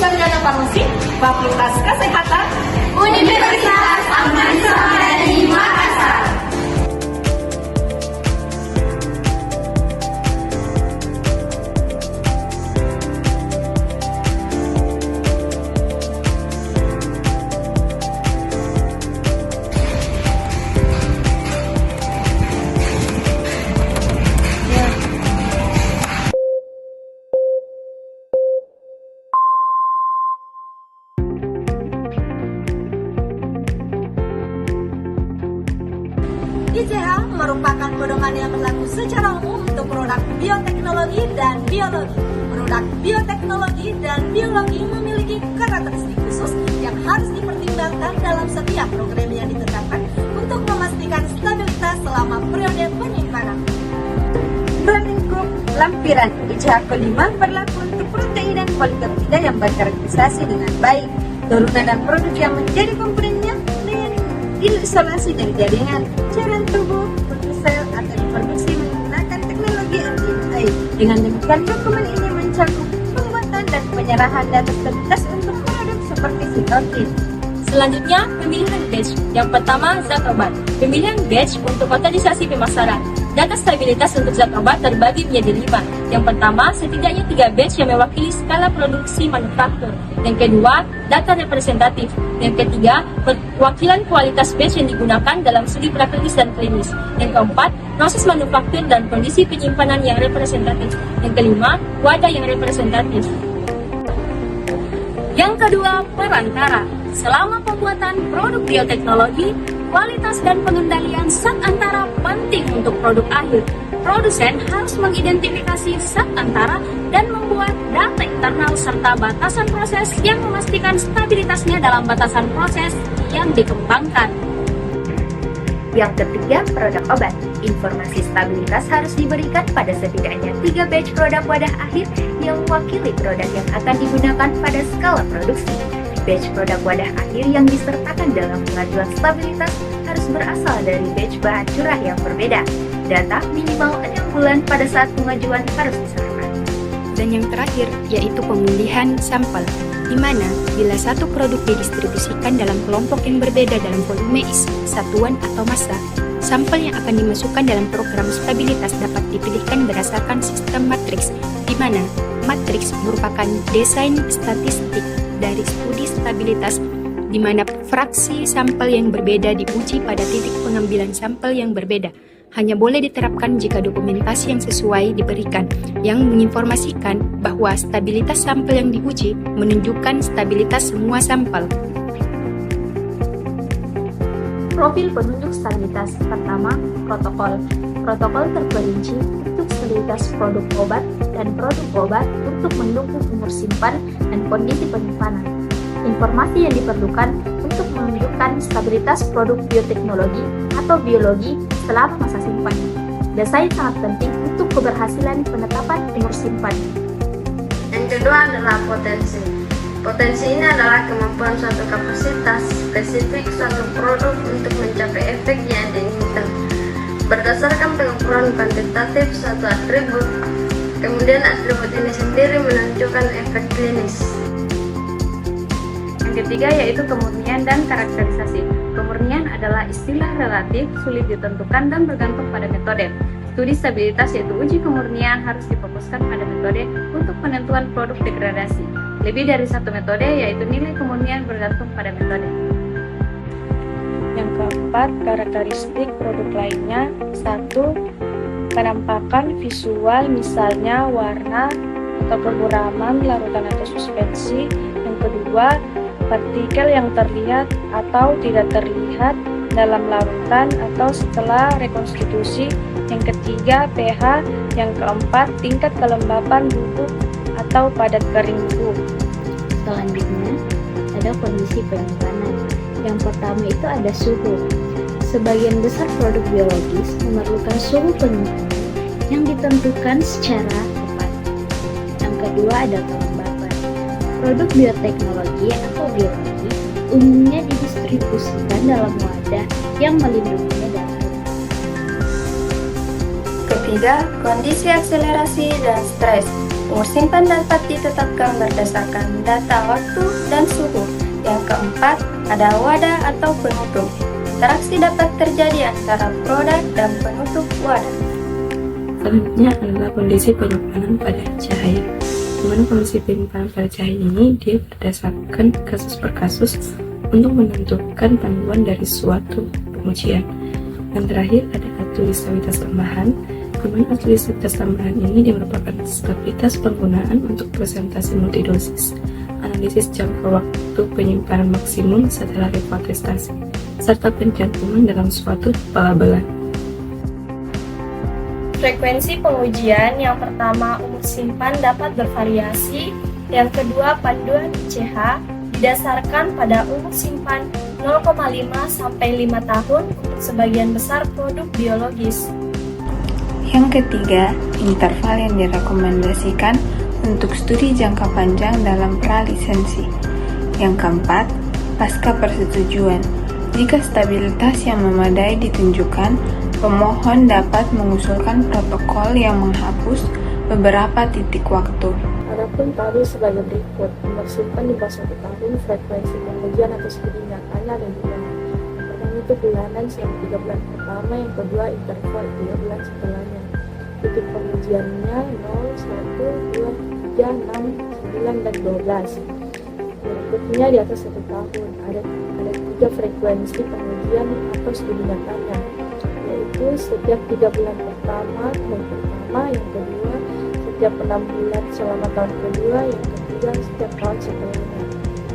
Sarjana Farmasi, Fakultas Kesehatan, Universitas Ahmad Suhaili Makassar. ICH merupakan pedoman yang berlaku secara umum untuk produk bioteknologi dan biologi. Produk bioteknologi dan biologi memiliki karakteristik khusus yang harus dipertimbangkan dalam setiap program yang ditetapkan untuk memastikan stabilitas selama periode penyimpanan. Branding Group lampiran ICH kelima berlaku untuk protein dan polikeptida yang berkarakterisasi dengan baik. Turunan dan produk yang menjadi komponennya diisolasi dari jaringan cairan tubuh, sel atau diproduksi menggunakan teknologi RNA. Dengan demikian, dokumen ini mencakup pembuatan dan penyerahan data stabilitas untuk produk seperti sitokin. Selanjutnya, pemilihan batch. Yang pertama, zat obat. Pemilihan batch untuk otorisasi pemasaran. Data stabilitas untuk zat obat terbagi menjadi 5. Yang pertama, setidaknya 3 batch yang mewakili skala produksi manufaktur. Yang kedua, data representatif. Yang ketiga, perwakilan kualitas batch yang digunakan dalam studi praklinis dan klinis. Yang keempat, proses manufaktur dan kondisi penyimpanan yang representatif. Yang kelima, wadah yang representatif. Yang kedua, perantara. Selama pembuatan produk bioteknologi, kualitas dan pengendalian zat antara penting untuk produk akhir. Produsen harus mengidentifikasi zat antara dan membuat data internal serta batasan proses yang memastikan stabilitasnya dalam batasan proses yang dikembangkan. Yang ketiga, produk obat. Informasi stabilitas harus diberikan pada setidaknya 3 batch produk wadah akhir yang mewakili produk yang akan digunakan pada skala produksi. Batch produk wadah akhir yang disertakan dalam pengajuan stabilitas harus berasal dari batch bahan curah yang berbeda. Data minimal 6 bulan pada saat pengajuan harus diserahkan. Dan yang terakhir, yaitu pemilihan sampel, di mana bila satu produk didistribusikan dalam kelompok yang berbeda dalam volume isi, satuan atau massa, sampel yang akan dimasukkan dalam program stabilitas dapat dipilihkan berdasarkan sistem matriks, di mana matriks merupakan desain statistik dari studi stabilitas, di mana fraksi sampel yang berbeda diuji pada titik pengambilan sampel yang berbeda. Hanya boleh diterapkan jika dokumentasi yang sesuai diberikan, yang menginformasikan bahwa stabilitas sampel yang diuji menunjukkan stabilitas semua sampel. Profil penunjuk stabilitas. Pertama, protokol. Protokol terperinci untuk stabilitas produk obat dan produk obat untuk mendukung umur simpan dan kondisi penyimpanan. Informasi yang diperlukan untuk menunjukkan stabilitas produk bioteknologi atau biologi selama masa simpan. Desain sangat penting untuk keberhasilan penetapan umur simpan. Yang kedua adalah potensi. Potensi ini adalah kemampuan suatu kapasitas spesifik suatu produk untuk mencapai efek yang diinginkan berdasarkan pengukuran kuantitatif suatu atribut. Kemudian atribut ini sendiri menunjukkan efek klinis. Yang ketiga yaitu kemurnian dan karakterisasi. Kemurnian adalah istilah relatif, sulit ditentukan dan bergantung pada metode. Studi stabilitas yaitu uji kemurnian harus difokuskan pada metode untuk penentuan produk degradasi. Lebih dari satu metode yaitu nilai kemurnian bergantung pada metode. Yang keempat, karakteristik produk lainnya. 1. Penampakan visual, misalnya warna atau keguraman, larutan atau suspensi. Yang kedua, partikel yang terlihat atau tidak terlihat dalam larutan atau setelah rekonstitusi. Yang ketiga, pH. Yang keempat, tingkat kelembapan bubuk atau padat kering bubuk. Selanjutnya, ada kondisi penyimpanan. Yang pertama itu ada suhu. Sebagian besar produk biologis memerlukan suhu penyimpanan yang ditentukan secara tepat. Yang kedua ada kelembapan. Produk bioteknologi atau biologi umumnya didistribusikan dalam wadah yang melindunginya dari Ketiga, kondisi akselerasi dan stres. Umur simpan dapat ditetapkan berdasarkan data waktu dan suhu. Yang keempat, ada wadah atau penutup. Interaksi dapat terjadi antara produk dan penutup wadah. Selanjutnya adalah kondisi penyimpanan pada cahaya. Dimana kondisi penyimpanan pada cahaya ini dia berdasarkan kasus per kasus untuk menentukan panduan dari suatu pengujian. Dan terakhir ada atualisabilitas tambahan. Kemudian atualisabilitas tambahan ini merupakan stabilitas penggunaan untuk presentasi multidosis, analisis jangka waktu penyimpanan maksimum setelah rekontestasi, serta pencantuman dalam suatu pelabelan. Frekuensi pengujian yang pertama umur simpan dapat bervariasi, yang kedua panduan ICH didasarkan pada umur simpan 0,5 sampai 5 tahun untuk sebagian besar produk biologis. Yang ketiga, interval yang direkomendasikan untuk studi jangka panjang dalam pralisensi. Yang keempat, pasca persetujuan. Jika stabilitas yang memadai ditunjukkan, pemohon dapat mengusulkan protokol yang menghapus beberapa titik waktu. Adapun tadi sebagai berikut, umur simpan di bawah 1 tahun, frekuensi pengujian atau studi nyatanya ada 2. Yang pertama itu bulanan selama 3 bulan pertama, yang kedua interval 3 bulan setelahnya. Titik pengujiannya 0, 1, 2, 3, 6, 9, dan 12. Berikutnya di atas 1 tahun, ada 3 frekuensi pengujian atau studi nyatanya, yaitu setiap 3 bulan pertama, tahun pertama, yang kedua setiap 6 bulan selama tahun kedua, yang ketiga setiap tahun setelahnya.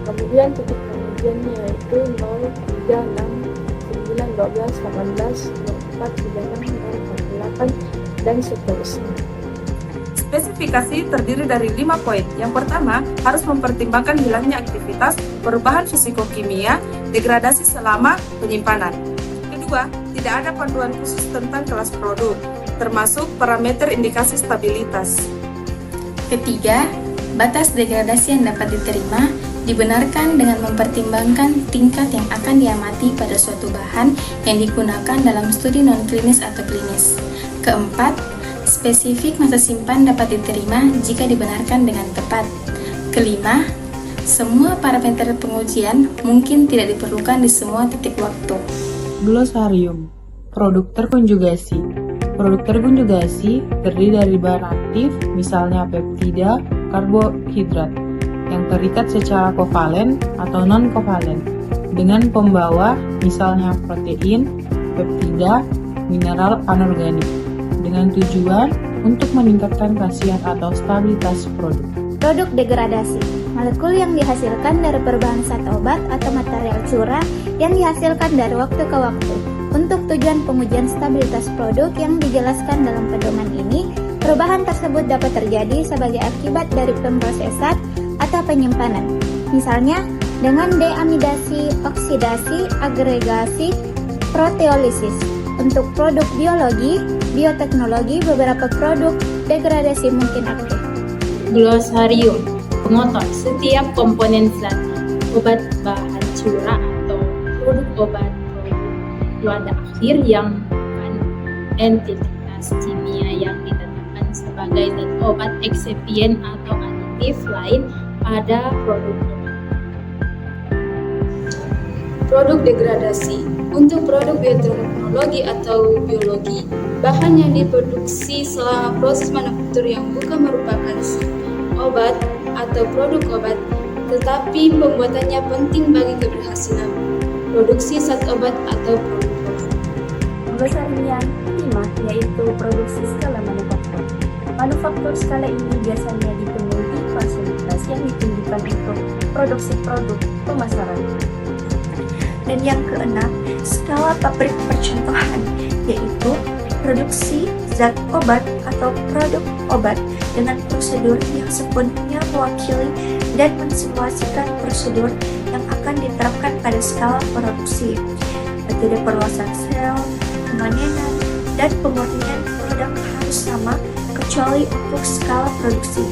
Kemudian titik pengujiannya yaitu 0, 3, 6, 9, 12, 18, 24, 36, dan 48, dan seterusnya. Spesifikasi terdiri dari 5 poin. Yang pertama, harus mempertimbangkan hilangnya aktivitas, perubahan fisikokimia, degradasi selama penyimpanan. Kedua, tidak ada panduan khusus tentang kelas produk, termasuk parameter indikasi stabilitas. Ketiga, batas degradasi yang dapat diterima dibenarkan dengan mempertimbangkan tingkat yang akan diamati pada suatu bahan yang digunakan dalam studi non-klinis atau klinis. Keempat, spesifik masa simpan dapat diterima jika dibenarkan dengan tepat. Kelima, semua parameter pengujian mungkin tidak diperlukan di semua titik waktu. Glosarium, produk terkonjugasi. Produk terkonjugasi terdiri dari bahan aktif, misalnya peptida, karbohidrat, yang terikat secara kovalen atau non-kovalen, dengan pembawa, misalnya protein, peptida, mineral anorganik, dengan tujuan untuk meningkatkan khasiat atau stabilitas produk. Produk degradasi, molekul yang dihasilkan dari perubahan zat obat atau material curah yang dihasilkan dari waktu ke waktu. Untuk tujuan pengujian stabilitas produk yang dijelaskan dalam pedoman ini, perubahan tersebut dapat terjadi sebagai akibat dari pemrosesan atau penyimpanan. Misalnya, dengan deamidasi, oksidasi, agregasi, proteolisis. Untuk produk biologi, bioteknologi, beberapa produk degradasi mungkin aktif. Glosarium, pengotor setiap komponen zat, obat bahan curah atau produk obat wadah akhir yang bukan entitas kimia yang ditetapkan sebagai zat obat, eksipien atau aditif lain pada produk obat. Produk degradasi. Untuk produk bioteknologi atau biologi, bahan yang diproduksi selama proses manufaktur yang bukan merupakan obat atau produk obat, tetapi pembuatannya penting bagi keberhasilan produksi zat obat atau produk obat. Glosarium yang kelima yaitu produksi skala manufaktur. Manufaktur skala ini biasanya dipenuhi fasilitas yang ditunjukkan untuk produksi produk pemasaran. Dan yang keenam, skala pabrik percontohan, yaitu produksi zat obat atau produk obat dengan prosedur yang sepenuhnya mewakili dan mensimulasikan prosedur yang akan diterapkan pada skala produksi. Metode perluasan sel, pemanenan, dan pemurnian produk harus sama kecuali untuk skala produksi.